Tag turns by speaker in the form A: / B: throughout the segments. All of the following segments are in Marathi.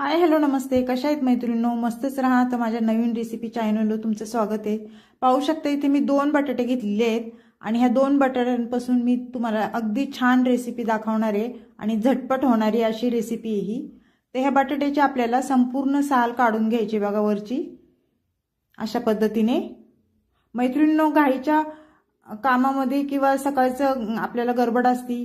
A: हाय हॅलो नमस्ते, कशा आहेत मैत्रिणींनो? मस्तच राहा. तर माझ्या नवीन रेसिपी चॅनलवर तुमचं स्वागत आहे. पाहू शकता इथे मी 2 बटाटे घेतलेले आहेत आणि ह्या 2 बटाट्यांपासून मी तुम्हाला अगदी छान रेसिपी दाखवणार आहे आणि झटपट होणारी अशी रेसिपी आहे ही. तर ह्या बटाट्याची आपल्याला संपूर्ण साल काढून घ्यायची बघा वरची, अशा पद्धतीने. मैत्रिणींनो, घाईच्या कामामध्ये किंवा सकाळचं आपल्याला गडबड असती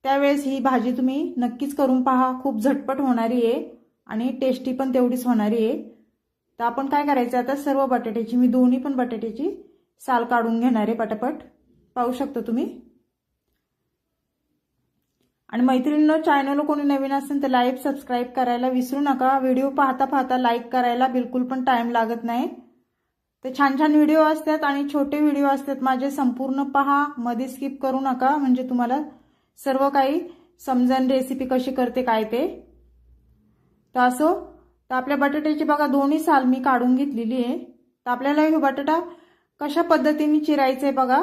A: त्यावेळेस ही भाजी तुम्ही नक्कीच करून पहा. खूप झटपट होणारी आहे आणि टेस्टी पण तेवढीच होणारी आहे. तर आपण काय करायचं, आता सर्व बटाट्याची मी दोन्ही पण बटाट्याची साल काढून घेणार आहे पटापट. पाहू शकता तुम्ही. आणि मैत्रिणींनो, चॅनल कोणी नवीन असेल तर लाईक सबस्क्राईब करायला विसरू नका. व्हिडिओ पाहता पाहता लाईक करायला बिलकुल पण टाइम लागत नाही. ते छान छान व्हिडिओ असतात आणि छोटे व्हिडिओ असतात माझे, संपूर्ण पहा, मध्ये स्किप करू नका, म्हणजे तुम्हाला सर्व काही समजेल रेसिपी कशी करते काय ते. तर असो, तर आपल्या बटाट्याची बघा दोन्ही साल मी काढून घेतलेली आहे. तर आपल्याला हे बटाटा कशा पद्धतीने चिरायचे बघा.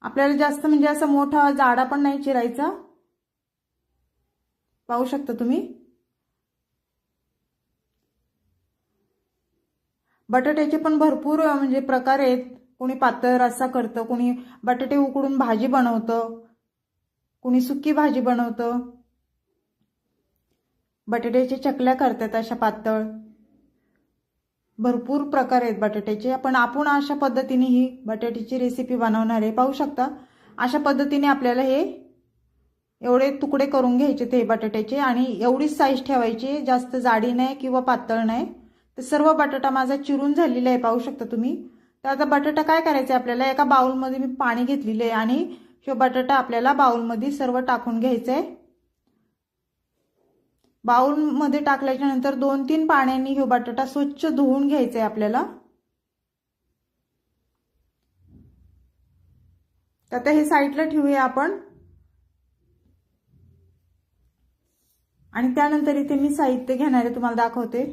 A: आपल्याला जास्त म्हणजे असा मोठा जाडा पण नाही चिरायचा. पाहू शकता तुम्ही. बटाट्याचे पण भरपूर म्हणजे प्रकार आहेत. कोणी पातळ रस्सा करतं, कोणी बटाटे उकडून भाजी बनवतं, कोणी सुकी भाजी बनवतं, बटाट्याच्या चकल्या करतात अशा पातळ. भरपूर प्रकार आहेत बटाट्याचे, पण आपण अशा पद्धतीने ही बटाट्याची रेसिपी बनवणार आहे. पाहू शकता अशा पद्धतीने आपल्याला हे एवढे तुकडे करून घ्यायचे ते बटाट्याचे आणि एवढीच साईज ठेवायची, जास्त जाडी नाही किंवा पातळ नाही. तर सर्व बटाटा माझा चिरून झालेला आहे, पाहू शकता तुम्ही. तर आता बटाटा काय करायचं, आपल्याला एका बाउलमध्ये मी पाणी घेतलेले आहे आणि हे बटाटा आपल्याला बाउलमध्ये सर्व टाकून घ्यायचंय. बाउलमध्ये टाकल्याच्या नंतर 2-3 पाण्याने हे बटाटा स्वच्छ धुवून घ्यायचंय आपल्याला. तर आता हे साईडला ठेवूया आपण. आणि त्यानंतर इथे मी साहित्य घेणार आहे, तुम्हाला दाखवते.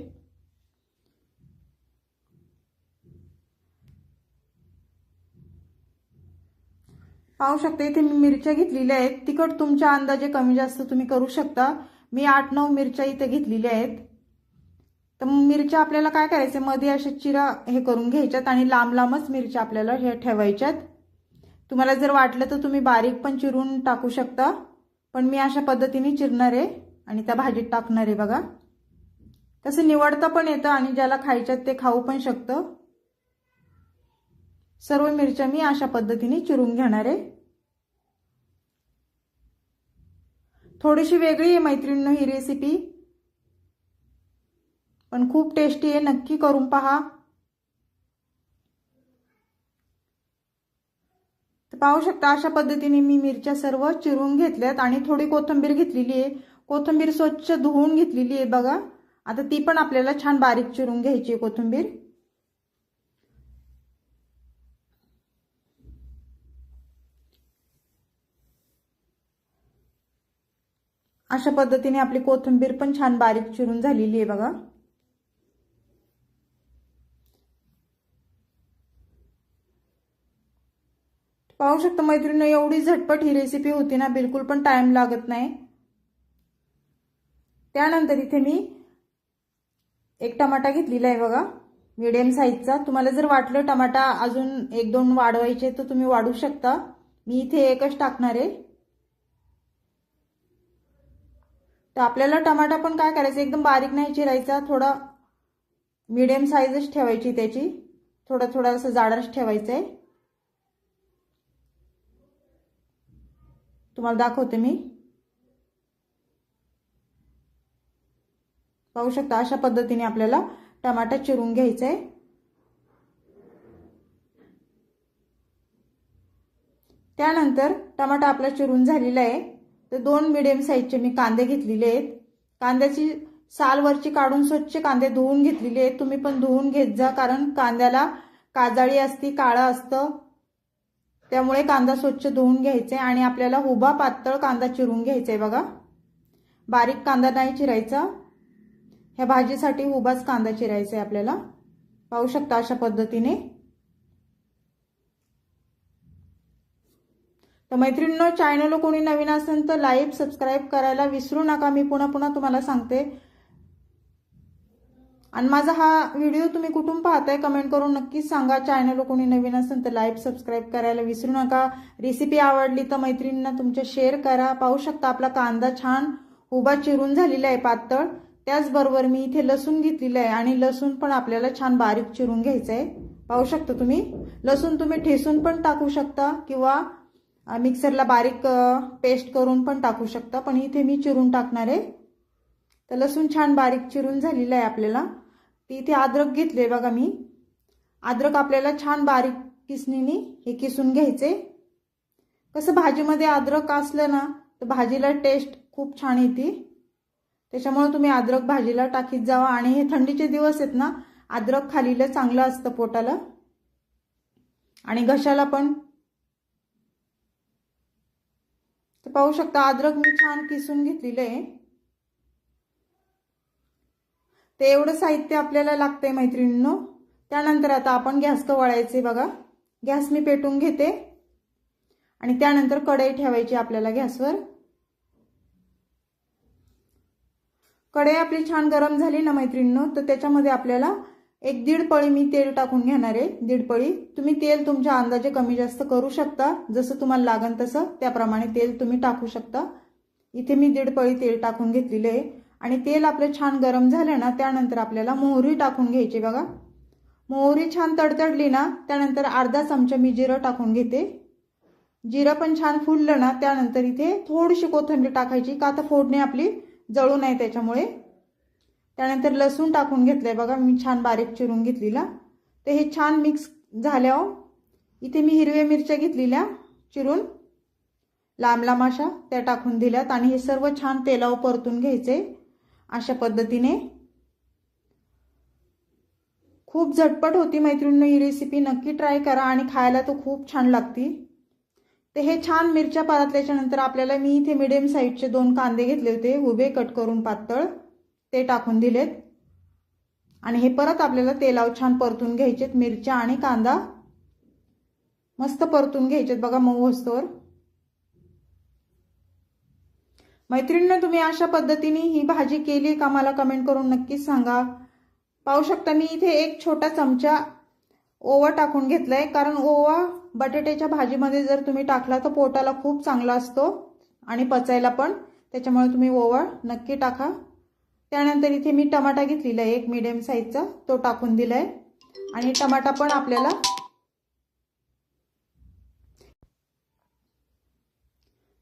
A: पाहू शकता इथे मी मिरच्या घेतलेल्या आहेत. तिखट तुमच्या अंदाजे कमी जास्त तुम्ही करू शकता. मी 8-9 मिरच्या इथे घेतलेल्या आहेत. तर मिरच्या आपल्याला काय करायचं, मध्ये अशा चिरा हे करून घ्यायच्यात आणि लांब लांबच मिरच्या आपल्याला हे ठेवायच्यात. तुम्हाला जर वाटलं तर तुम्ही बारीक पण चिरून टाकू शकता, पण मी अशा पद्धतीने चिरणार आहे आणि त्या भाजीत टाकणार आहे बघा. तसं निवडता पण येतं आणि ज्याला खायच्यात ते खाऊ पण शकतं. सर्व मिरच्या मी अशा पद्धतीने चिरून घेणार आहे. थोडीशी वेगळी आहे मैत्रिणींनो ही रेसिपी, पण खूप टेस्टी आहे. नक्की करून पहा. तर पाहू शकता अशा पद्धतीने मी मिरच्या सर्व चिरून घेतल्यात आणि थोडी कोथिंबीर घेतलेली आहे. कोथिंबीर स्वच्छ धुवून घेतलेली आहे बघा. आता ती पण आपल्याला छान बारीक चिरून घ्यायची आहे कोथिंबीर. अशा पद्धतीने आपली कोथिंबीर पण छान बारीक चिरून झालेली आहे बघा. पाहू शकता मैत्रिणींनो, एवढी झटपट ही रेसिपी होती ना, बिलकुल पण टाइम लागत नाही. त्यानंतर इथे मी एक टमाटा घेतलेला आहे बघा, मीडियम साईजचा. तुम्हाला जर वाटलं टमाटा अजून 1-2 वाढवायचे तर तुम्ही वाढवू शकता. मी इथे एकच टाकणार आहे. तर आपल्याला टमाटा पण काय करायचं, एकदम बारीक नाही चिरायचा, थोडा मीडियम साईजच ठेवायची त्याची, थोडा थोडा असं जाडच ठेवायचं आहे. तुम्हाला दाखवते मी. पाहू शकता अशा पद्धतीने आपल्याला टमाटा चिरून घ्यायचा आहे. त्यानंतर टमाटा आपला चिरून झालेला आहे. तर 2 मीडियम साईजचे मी कांदे घेतलेले आहेत. कांद्याची साल वरची काढून स्वच्छ कांदे धुवून घेतलेले आहेत. तुम्ही पण धुवून घेत जा, कारण कांद्याला काजळी असते, काळं असतं, त्यामुळे कांदा स्वच्छ धुवून घ्यायचा आहे. आणि आपल्याला उभा पातळ कांदा चिरून घ्यायचा आहे बघा. बारीक कांदा नाही चिरायचा, ह्या भाजीसाठी उभाच कांदा चिरायचा आहे आपल्याला. पाहू शकता अशा पद्धतीने. तर मैत्रिणींनो, चॅनल कोणी नवीन असेल तर लाईक सबस्क्राईब करायला विसरू नका, मी पुन्हा पुन्हा तुम्हाला सांगते। आणि माझा हा व्हिडिओ तुम्ही कुठून पाहताय कमेंट करून नक्कीच सांगा। चॅनल कोणी नवीन असेल तर लाईक सबस्क्राईब करायला विसरू नका। रेसिपी आवडली तर मैत्रिणींना तुमच्या शेअर करा। पाहू शकता आपला कांदा छान उभा चिरून झालेला आहे पातळ। त्याचबरोबर मी इथे लसूण घेतलेला आहे आणि लसूण पण आपल्याला छान बारीक चिरून घ्यायचा आहे। पाहू शकता तुम्ही, लसूण तुम्ही ठेसून पण टाकू शकता किंवा मिक्सरला बारीक पेस्ट करून पण टाकू शकता, पण इथे मी चिरून टाकणार आहे। तर लसूण छान बारीक चिरून झालेला आहे आपल्याला। इथे अद्रक घेतले बघा मी, अद्रक आपल्याला छान बारीक किसणीने हे किसून घ्यायचे। कसं भाजीमध्ये अद्रक असलं ना तर भाजीला टेस्ट खूप छान येते, त्याच्यामुळे तुम्ही अद्रक भाजीला टाकीत जावा। आणि हे थंडीचे दिवस आहेत ना, अद्रक खाल्लेलं चांगलं असतं पोटाला आणि घशाला पण। तर पाहू शकता अद्रक मी छान किसून घेतलेलं आहे। ते एवढं साहित्य आपल्याला लागतंय मैत्रिणींनो। त्यानंतर आता आपण गॅस वळायचे बघा। गॅस मी पेटवून घेते आणि त्यानंतर कढई ठेवायची आपल्याला गॅसवर। कढई आपली छान गरम झाली ना मैत्रिणींनो, तर त्याच्यामध्ये आपल्याला 1-1.5 पळी मी तेल टाकून घेणार आहे। 1.5 पळी तुम्ही तेल तुमच्या अंदाजे कमी जास्त करू शकता, जसं तुम्हाला लागेल तसं त्याप्रमाणे तेल तुम्ही टाकू शकता। इथे मी 1.5 पळी तेल टाकून घेतलेले आहे आणि तेल आपलं छान गरम झालं ना त्यानंतर आपल्याला मोहरी टाकून घ्यायची बघा। मोहरी छान तडतडली ना त्यानंतर अर्धा चमचा मी जिरं टाकून घेते। जिरं पण छान फुललं ना त्यानंतर इथे थोडीशी कोथिंबीर टाकायची, का तर फोडणी आपली जळू नये त्याच्यामुळे। त्यानंतर लसूण टाकून घेतलंय बघा मी छान बारीक चिरून घेतलेला। ते हे छान मिक्स झाल्यावर इथे मी हिरव्या मिरच्या घेतलेल्या चिरून लांब लांब अशा त्या टाकून दिल्यात आणि हे सर्व छान तेलावर परतून घ्यायचे अशा पद्धतीने। खूप झटपट होती मैत्रिणींनो ही रेसिपी, नक्की ट्राय करा आणि खायला तो खूप छान लागती। ते हे छान मिरच्या परतल्याच्या नंतर आपल्याला मी इथे मीडियम साईजचे 2 कांदे घेतले होते उभे कट करून पातळ, ते टाकून दिलेत आणि हे परत आपल्याला तेलावर छान परतून घ्यायचेत। मिरच्या आणि कांदा मस्त परतून घ्यायचेत बघा मऊ होईस्तोवर। मैत्रिणींनो, तुम्ही अशा पद्धतीने ही भाजी केली का मला कमेंट करून नक्कीच सांगा। पाहू शकता मी इथे 1 छोटा चमचा ओवा टाकून घेतलाय, कारण ओवा बटाट्याच्या भाजीमध्ये जर तुम्ही टाकला तर पोटाला खूप चांगला असतो आणि पचायला पण, त्याच्यामुळे तुम्ही ओवा नक्की टाका। त्यानंतर इथे मी टमाटा घेतलेला आहे 1 मीडियम साईजचा, तो टाकून दिलाय आणि टमाटा पण आपल्याला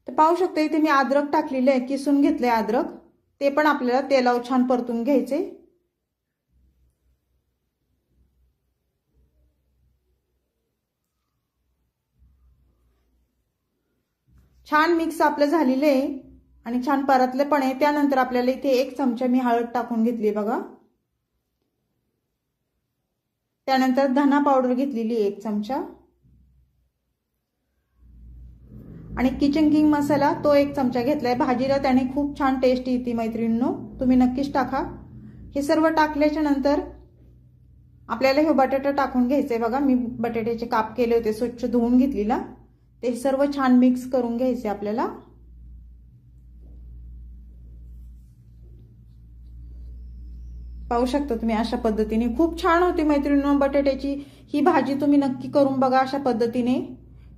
A: तर पाहू शकता इथे मी अद्रक टाकलेले आहे, किसून घेतले अद्रक, ते पण आपल्याला तेलावर छान परतून घ्यायचे। छान मिक्स आपलं झालेलं आहे आणि छान परतले पण आहे। त्यानंतर आपल्याला इथे 1 चमचा मी हळद टाकून घेतली बघा। त्यानंतर धना पावडर घेतलेली 1 चमचा आणि किचन किंग मसाला तो 1 चमचा घेतलाय। भाजीला त्याने खूप छान टेस्ट येते मैत्रिणींनो, तुम्ही नक्कीच टाका। हे सर्व टाकल्याच्या नंतर आपल्याला हे बटाटा टाकून घ्यायचंय बघा। मी बटाट्याचे काप केले होते, स्वच्छ धुवून घेतलेला, ते सर्व छान मिक्स करून घ्यायचे आपल्याला। पाहू शकता तुम्ही अशा पद्धतीने खूप छान होती मैत्रिणींनो बटाट्याची ही भाजी, तुम्ही नक्की करून बघा अशा पद्धतीने।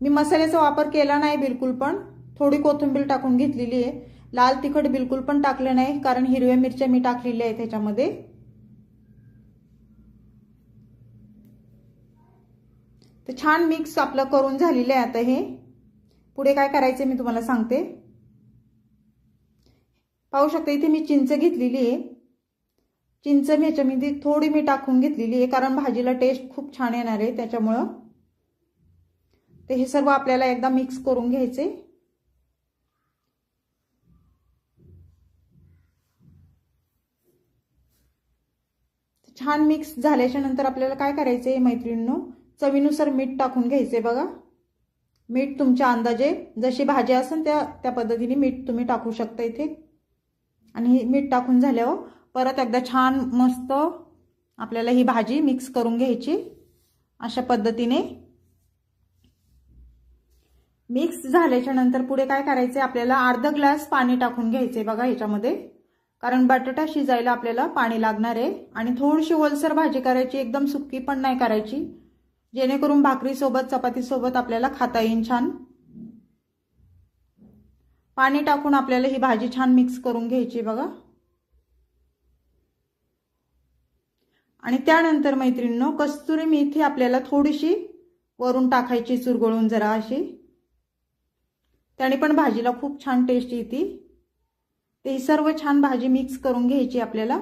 A: मी मसाल्याचा वापर केला नाही बिलकुल पण, थोडी कोथिंबीर टाकून घेतलेली आहे। लाल तिखट बिलकुल पण टाकले नाही, कारण हिरव्या मिरच्या मी टाकलेल्या आहेत त्याच्यामध्ये। तर छान मिक्स आपलं करून झालेलं आहे। आता हे पुढे काय करायचे मी तुम्हाला सांगते। पाहू शकता इथे मी चिंच घेतलेली आहे, चिंच मी ह्याच्यामध्ये थोडी मी टाकून घेतलेली आहे, कारण भाजीला टेस्ट खूप छान येणार आहे त्याच्यामुळे। ते हे सर्व आपल्याला एकदा मिक्स करून घ्यायचे। छान मिक्स झाल्याच्या नंतर आपल्याला काय करायचे मैत्रिणींनो, चवीनुसार मीठ टाकून घ्यायचे बघा। मीठ तुमच्या अंदाजे जशी भाजी असेल त्या पद्धतीने मीठ तुम्ही टाकू शकता इथे। आणि मीठ टाकून झाल्यावर परत एकदा छान मस्त आपल्याला ही भाजी मिक्स करून घ्यायची अशा पद्धतीने। मिक्स झाल्याच्या नंतर पुढे काय करायचे, आपल्याला अर्धा ग्लास पाणी टाकून घ्यायचे बघा ह्याच्यामध्ये, कारण बटाटा शिजायला आपल्याला पाणी लागणार आहे. आणि थोडीशी ओलसर भाजी करायची, एकदम सुक्की पण नाही करायची, जेणेकरून भाकरी सोबत चपाती सोबत आपल्याला खाता येईल छान. पाणी टाकून आपल्याला ही भाजी छान मिक्स करून घ्यायची बघा. आणि त्यानंतर मैत्रिणींनो, कस्तुरी मेथी आपल्याला थोडीशी वरून टाकायची चुरगळून जरा अशी, त्याने पण भाजीला खूप छान टेस्ट येते. ते सर्व छान भाजी मिक्स करून घ्यायची आपल्याला.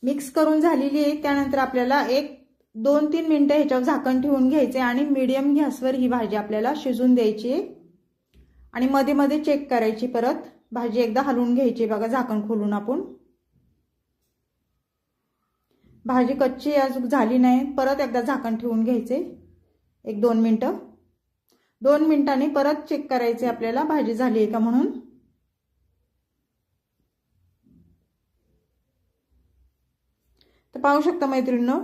A: मिक्स करून झालेली आहे. त्यानंतर आपल्याला 1-2-3 मिनिटं ह्याच्यावर झाकण ठेवून घ्यायचे आणि मीडियम गॅसवर ही भाजी आपल्याला शिजून द्यायची आहे. आणि मध्ये मध्ये चेक करायची, परत भाजी एकदा हलवून घ्यायची बघा झाकण खोलून. आपण भाजी कच्ची अजून झाली नाही, परत एकदा झाकण ठेवून घ्यायचे 1-2 मिनिटं. 2 मिनिटांनी परत चेक करायचे आपल्याला भाजी झाली आहे का म्हणून. तर पाहू शकता मैत्रिणींनो,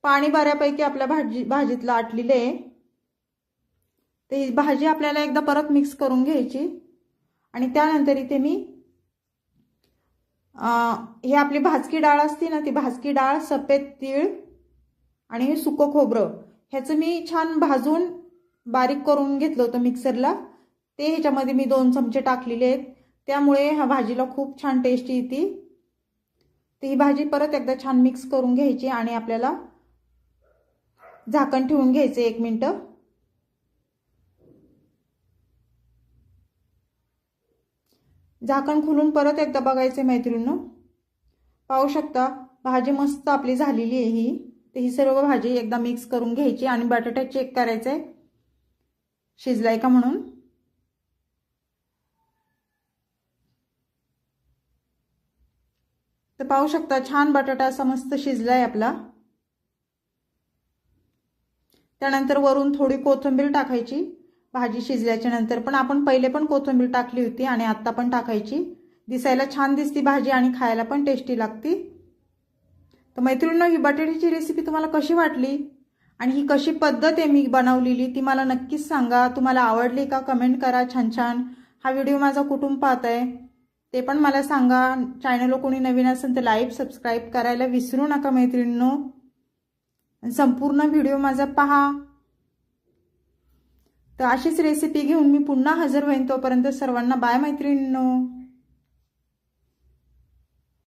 A: पाणी बऱ्यापैकी आपल्या भाजीतलं आटलेलं आहे. तर ही भाजी आपल्याला एकदा परत मिक्स करून घ्यायची. आणि त्यानंतर इथे मी हे आपली भाजकी डाळ असते ना, ती भाजकी डाळ, सफेद तीळ आणि हे सुकं खोबरं ह्याचं मी छान भाजून बारीक करून घेतलं होतं मिक्सरला. ते ह्याच्यामध्ये मी 2 चमचे टाकलेले आहेत, त्यामुळे ह्या भाजीला खूप छान टेस्ट येते. तर ही भाजी परत एकदा छान मिक्स करून घ्यायची आणि आपल्याला झाकण ठेवून घ्यायचे 1 मिनिट. झाकण खोलून परत एकदा बघायचे मैत्रिणींनो. पाहू शकता भाजी मस्त आपली झालेली आहे ही. तर ही सर्व भाजी एकदा मिक्स करून घ्यायची आणि बटाटा चेक करायचा आहे शिजलाय का म्हणून. तर पाहू शकता छान बटाटा असा मस्त शिजलाय आपला. त्यानंतर वरून थोडी कोथिंबीर टाकायची भाजी शिजल्याच्या नंतर. पण आपण पहिले पण कोथिंबीर टाकली होती आणि आता पण टाकायची. दिसायला छान दिसती भाजी आणि खायला पण टेस्टी लागती. तर मैत्रिणींनो, ही बटाट्याची रेसिपी तुम्हाला कशी वाटली आणि ही कशी पद्धत आहे मी बनवलेली ती मला नक्कीच सांगा. तुम्हाला आवडली का कमेंट करा छान छान. हा व्हिडिओ माझा कुटुंब पाहतंय ते पण मला सांगा. चॅनलला कोणी नवीन असेल तर लाईक सबस्क्राईब करायला विसरू नका मैत्रिणींनो. संपूर्ण व्हिडिओ माझा पहा. तर अशीच रेसिपी घेऊन मी पुन्हा हजर होईन. तोपर्यंत सर्वांना बाय मैत्रिणींनो.